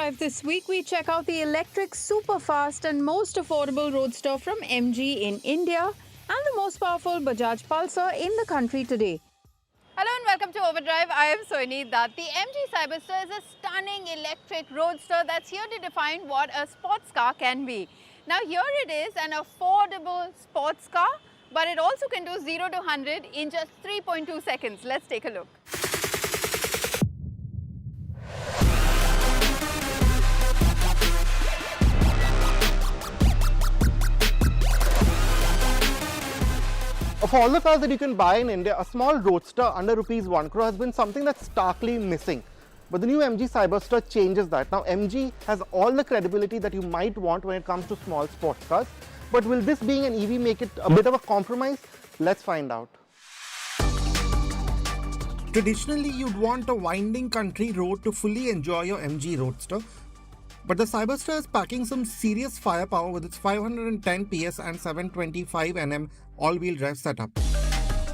Overdrive this week, we check out the electric, super fast and most affordable roadster from MG in India and the most powerful Bajaj Pulsar in the country today. Hello and welcome to Overdrive. I am Soini Dutt. The MG Cyberster is a stunning electric roadster that's here to define what a sports car can be. Now here it is, an affordable sports car, but it also can do 0 to 100 in just 3.2 seconds. Let's take a look. Of all the cars that you can buy in India, a small roadster under ₹1 crore has been something that's starkly missing. But the new MG Cyberster changes that. Now MG has all the credibility that you might want when it comes to small sports cars. But will this being an EV make it a bit of a compromise? Let's find out. Traditionally, you'd want a winding country road to fully enjoy your MG Roadster. But the Cyberster is packing some serious firepower with its 510 PS and 725 Nm all-wheel drive setup.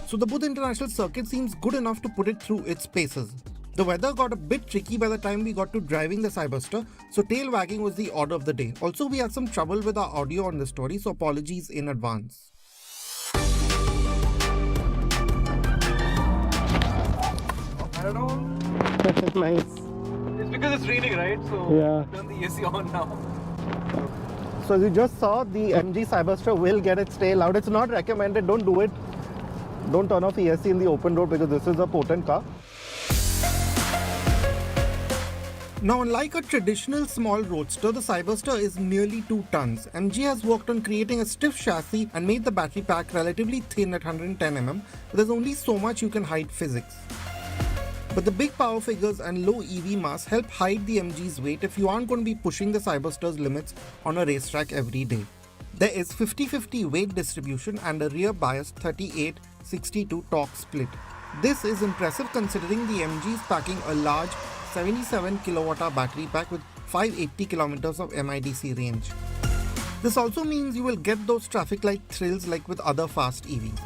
So the Buddh International Circuit seems good enough to put it through its paces. The weather got a bit tricky by the time we got to driving the Cyberster, so tail wagging was the order of the day. Also, we had some trouble with our audio on this story, so apologies in advance. I don't know. Nice. It's because it's raining, right? So Yeah. turn the AC on now. So as you just saw, the MG Cyberster will get its tail out. It's not recommended, don't do it. Don't turn off the AC in the open road because this is a potent car. Now, unlike a traditional small roadster, the Cyberster is nearly 2 tons. MG has worked on creating a stiff chassis and made the battery pack relatively thin at 110 mm, but there's only so much you can hide physics. But the big power figures and low EV mass help hide the MG's weight if you aren't going to be pushing the Cyberster's limits on a racetrack every day. There is 50-50 weight distribution and a rear biased 38-62 torque split. This is impressive considering the MG is packing a large 77 kWh battery pack with 580 km of MIDC range. This also means you will get those traffic light thrills like with other fast EVs.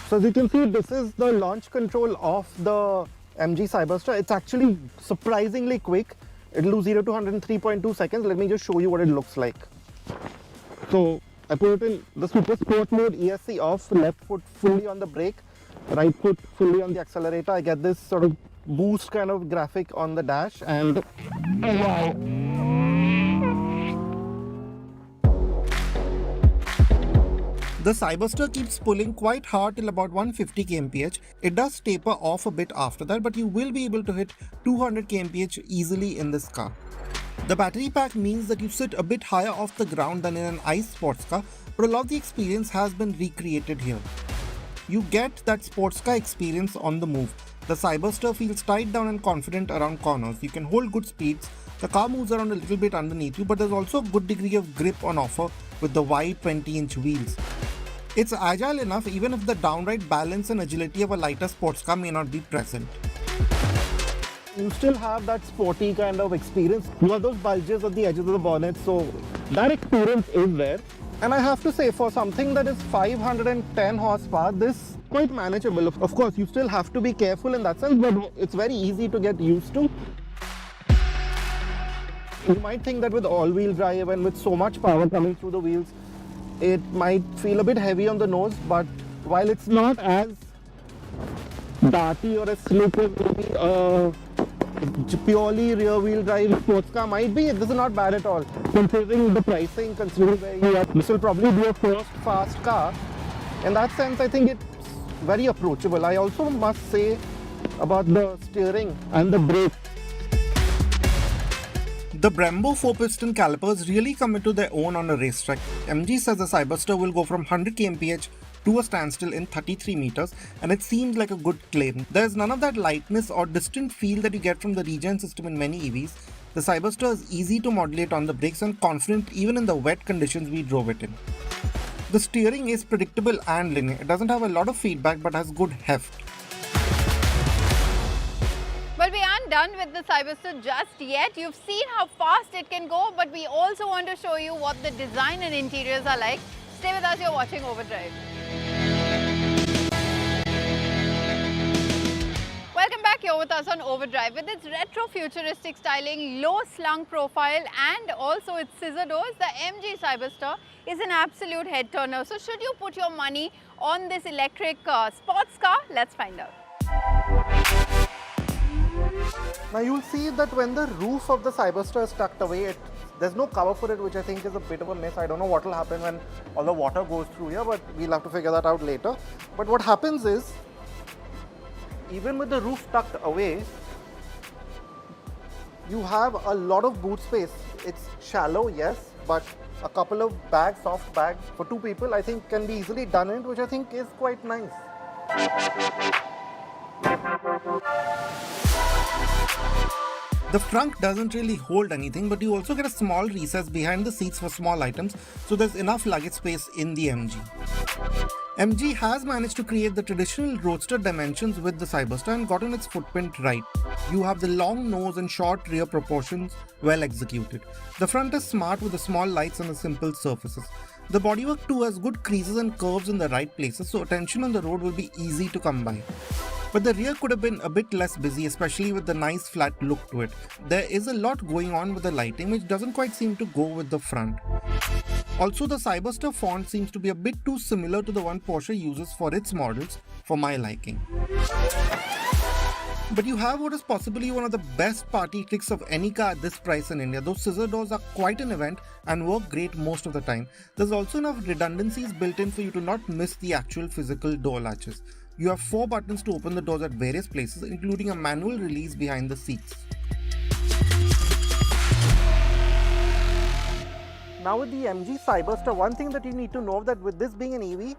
So as you can see, this is the launch control of the MG Cyberster. It's actually surprisingly quick. It'll do 0 to 100 in 3.2 seconds. Let me just show you what it looks like. So I put it in the super sport mode, ESC off, left foot fully on the brake, right foot fully on the accelerator. I get this sort of boost kind of graphic on the dash and oh wow. The Cyberster keeps pulling quite hard till about 150 kmph. It does taper off a bit after that, but you will be able to hit 200 kmph easily in this car. The battery pack means that you sit a bit higher off the ground than in an ICE sports car, but a lot of the experience has been recreated here. You get that sports car experience on the move. The Cyberster feels tied down and confident around corners. You can hold good speeds. The car moves around a little bit underneath you, but there's also a good degree of grip on offer with the wide 20-inch wheels. It's agile enough even if the downright balance and agility of a lighter sports car may not be present. You still have that sporty kind of experience. You have those bulges at the edges of the bonnet, so that experience is there. And I have to say, for something that is 510 horsepower, this is quite manageable. Of course, you still have to be careful in that sense, but it's very easy to get used to. You might think that with all-wheel drive and with so much power coming through the wheels, it might feel a bit heavy on the nose, but while it's not as darty or as slick as maybe a purely rear-wheel drive sports car might be, this is not bad at all. Considering the pricing, considering where you are, this will probably be a first fast car. In that sense, I think it's very approachable. I also must say about the steering and the brake. The Brembo 4-piston calipers really come into their own on a racetrack. MG says the Cyberster will go from 100 kmph to a standstill in 33 meters, and it seems like a good claim. There's none of that lightness or distant feel that you get from the regen system in many EVs. The Cyberster is easy to modulate on the brakes and confident even in the wet conditions we drove it in. The steering is predictable and linear. It doesn't have a lot of feedback but has good heft. Well, we aren't done with the Cyberster just yet. You've seen how fast it can go, but we also want to show you what the design and interiors are like. Stay with us, you're watching Overdrive. Welcome back. You're with us on Overdrive. With its retro-futuristic styling, low-slung profile and also its scissor doors, the MG Cyberster is an absolute head-turner. So should you put your money on this electric sports car? Let's find out. Now you'll see that when the roof of the Cyberster is tucked away, there's no cover for it, which I think is a bit of a miss. I don't know what will happen when all the water goes through here, but we'll have to figure that out later. But what happens is, even with the roof tucked away, you have a lot of boot space. It's shallow, yes, but a couple of bags, soft bags for two people, I think can be easily done in it, which I think is quite nice. The front doesn't really hold anything, but you also get a small recess behind the seats for small items, so there's enough luggage space in the MG. MG has managed to create the traditional roadster dimensions with the Cyberster and gotten its footprint right. You have the long nose and short rear proportions well executed. The front is smart with the small lights and the simple surfaces. The bodywork too has good creases and curves in the right places, so attention on the road will be easy to come by. But the rear could have been a bit less busy, especially with the nice flat look to it. There is a lot going on with the lighting, which doesn't quite seem to go with the front. Also, the Cyberster font seems to be a bit too similar to the one Porsche uses for its models, for my liking. But you have what is possibly one of the best party tricks of any car at this price in India. Those scissor doors are quite an event and work great most of the time. There's also enough redundancies built in for you to not miss the actual physical door latches. You have 4 buttons to open the doors at various places, including a manual release behind the seats. Now with the MG Cyberster, one thing that you need to know that with this being an EV,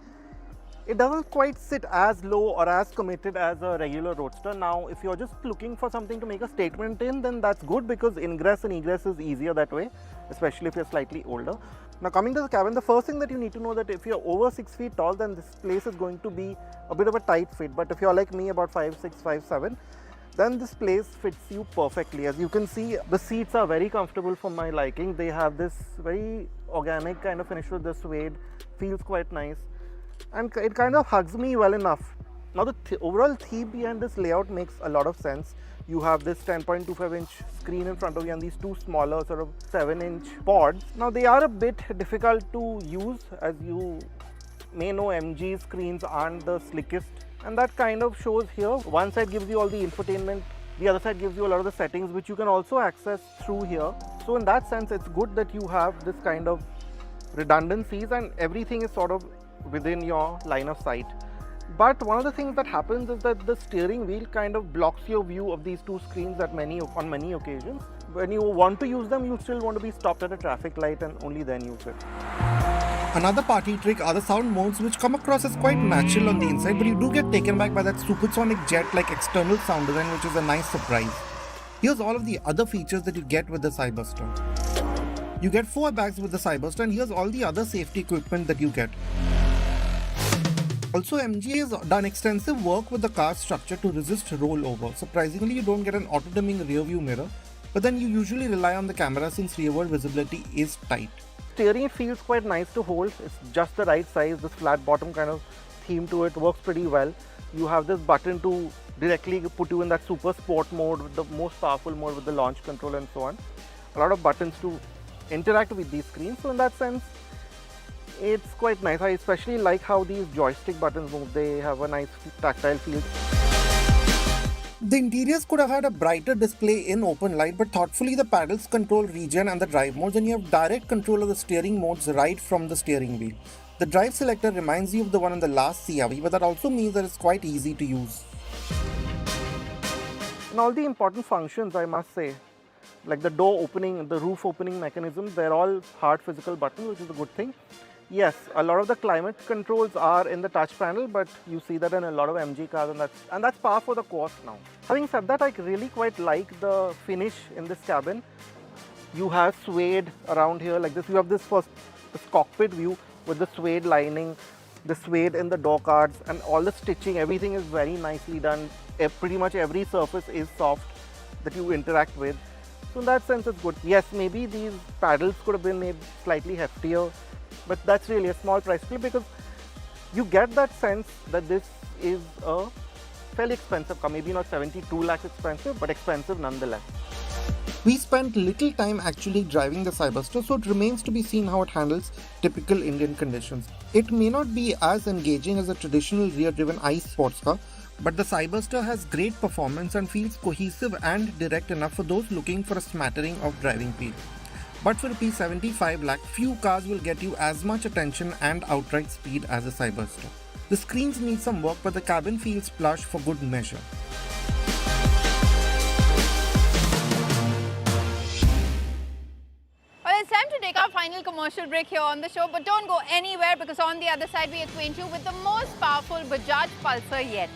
it doesn't quite sit as low or as committed as a regular roadster. Now, if you're just looking for something to make a statement in, then that's good because ingress and egress is easier that way, especially if you're slightly older. Now, coming to the cabin, the first thing that you need to know that if you're over 6 feet tall, then this place is going to be a bit of a tight fit. But if you're like me, about 5'6", 5'7", then this place fits you perfectly. As you can see, the seats are very comfortable for my liking. They have this very organic kind of finish with the suede, feels quite nice. And it kind of hugs me well enough. Now the overall theme behind this layout makes a lot of sense. You have this 10.25-inch screen in front of you and these two smaller sort of 7-inch pods. Now they are a bit difficult to use. As you may know, MG screens aren't the slickest, and that kind of shows here. One side gives you all the infotainment, the other side gives you a lot of the settings which you can also access through here. So in that sense, it's good that you have this kind of redundancies and everything is sort of within your line of sight. But one of the things that happens is that the steering wheel kind of blocks your view of these two screens on many occasions. When you want to use them, you still want to be stopped at a traffic light and only then use it. Another party trick are the sound modes, which come across as quite natural on the inside, but you do get taken back by that supersonic jet-like external sound design, which is a nice surprise. Here's all of the other features that you get with the Cyberster. You get 4 bags with the Cyberster, and here's all the other safety equipment that you get. Also, MG has done extensive work with the car's structure to resist rollover. Surprisingly, you don't get an auto-dimming rear view mirror, but then you usually rely on the camera since rearward visibility is tight. Steering, it feels quite nice to hold. It's just the right size. This flat bottom kind of theme to it works pretty well. You have this button to directly put you in that super sport mode, with the most powerful mode with the launch control and so on. A lot of buttons to interact with these screens. So in that sense, it's quite nice. I especially like how these joystick buttons move. They have a nice tactile feel. The interiors could have had a brighter display in open light, but thoughtfully the paddles control regen and the drive modes, and you have direct control of the steering modes right from the steering wheel. The drive selector reminds you of the one in the last CRV, but that also means that it's quite easy to use. And all the important functions, I must say, like the door opening, the roof opening mechanisms, they're all hard physical buttons, which is a good thing. Yes, a lot of the climate controls are in the touch panel, but you see that in a lot of MG cars, and that's par for the course now. Having said that, I really quite like the finish in this cabin. You have suede around here like this. You have this cockpit view with the suede lining, the suede in the door cards, and all the stitching. Everything is very nicely done. Pretty much every surface is soft that you interact with. So in that sense, it's good. Yes, maybe these paddles could have been made slightly heftier, but that's really a small price clip because you get that sense that this is a fairly expensive car, maybe not 72 lakhs expensive, but expensive nonetheless. We spent little time actually driving the Cyberster, so it remains to be seen how it handles typical Indian conditions. It may not be as engaging as a traditional rear-driven ICE sports car, but the Cyberster has great performance and feels cohesive and direct enough for those looking for a smattering of driving feel. But for Rs 75 lakh, few cars will get you as much attention and outright speed as a Cyberster. The screens need some work, but the cabin feels plush for good measure. Well, it's time to take our final commercial break here on the show, but don't go anywhere because on the other side we acquaint you with the most powerful Bajaj Pulsar yet.